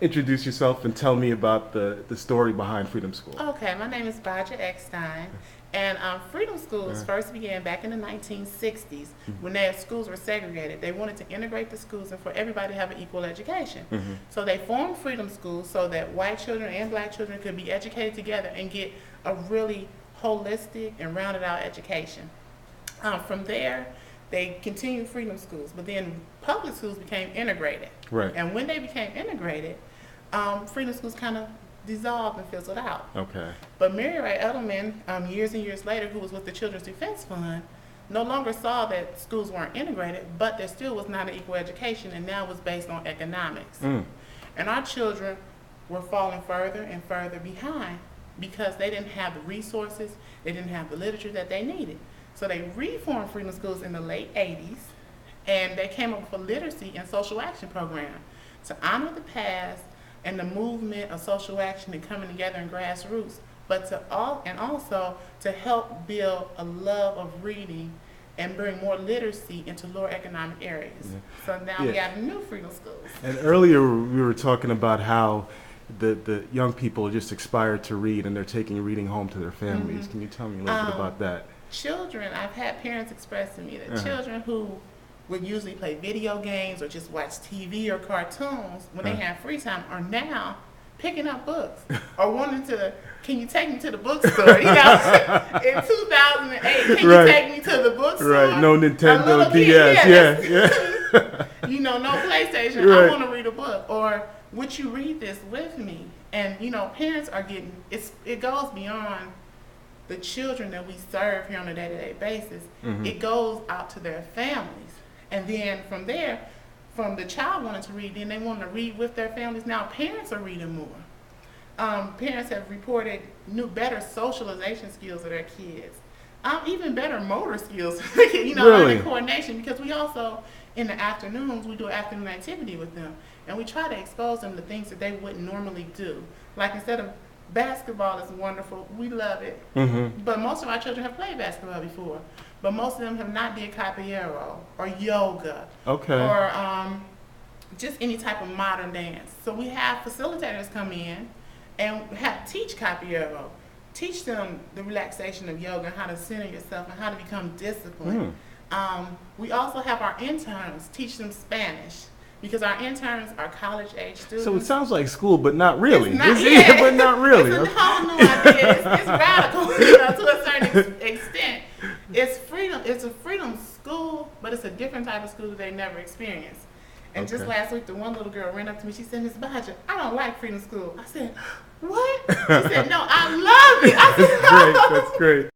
Introduce yourself and tell me about the story behind Freedom School. Okay, my name is Badja Eckstein, and Freedom Schools first began back in the 1960s when their schools were segregated. They wanted to integrate the schools and for everybody to have an equal education. So they formed Freedom Schools so that white children and black children could be educated together and get a really holistic and rounded out education. From there, they continued Freedom Schools, but then public schools became integrated. Right. And when they became integrated, Freedom Schools kind of dissolved and fizzled out. Okay. But Mary Ray Edelman, years and years later, who was with the Children's Defense Fund, no longer saw that schools weren't integrated, but there still was not an equal education, and now it was based on economics. And our children were falling further and further behind because they didn't have the resources, they didn't have the literature that they needed. So they reformed Freedom Schools in the late 80s, and they came up with a literacy and social action program to honor the past and the movement of social action and coming together in grassroots, but also to help build a love of reading and bring more literacy into lower economic areas. So now we got new Freedom Schools. And earlier we were talking about how the young people just aspire to read and they're taking reading home to their families. Can you tell me a little bit about that? Children, I've had parents express to me that children who would usually play video games or just watch TV or cartoons when they have free time are now picking up books or wanting to, can you take me to the bookstore? You know, in 2008, can you take me to the bookstore? Right, no Nintendo DS, yeah. You know, no PlayStation, Right. I want to read a book. Or would you read this with me? And, you know, parents are getting, it goes beyond the children that we serve here on a day-to-day basis. It goes out to their families. And then from there, from the child wanting to read, then they want to read with their families. Now parents are reading more. Parents have reported better socialization skills of their kids. Even better motor skills, you know, Really? learning coordination, because we also, in the afternoons, we do afternoon activity with them. And we try to expose them to things that they wouldn't normally do. Like instead of basketball is wonderful, we love it, but most of our children have played basketball before, but most of them have not did capoeira or yoga, or just any type of modern dance. So we have facilitators come in and teach capoeira, teach them the relaxation of yoga and how to center yourself and how to become disciplined. We also have our interns teach them Spanish, because our interns are college-age students. So it sounds like school, but not really. It's not, but not really. It's a whole new idea. It's radical, you know, to a certain extent. It's freedom. It's a freedom school, but it's a different type of school that they never experienced. And just last week, the one little girl ran up to me. She said, "Miss Badja, I don't like Freedom School." I said, "What?" She said, "No, I love it." I said, That's great. That's great.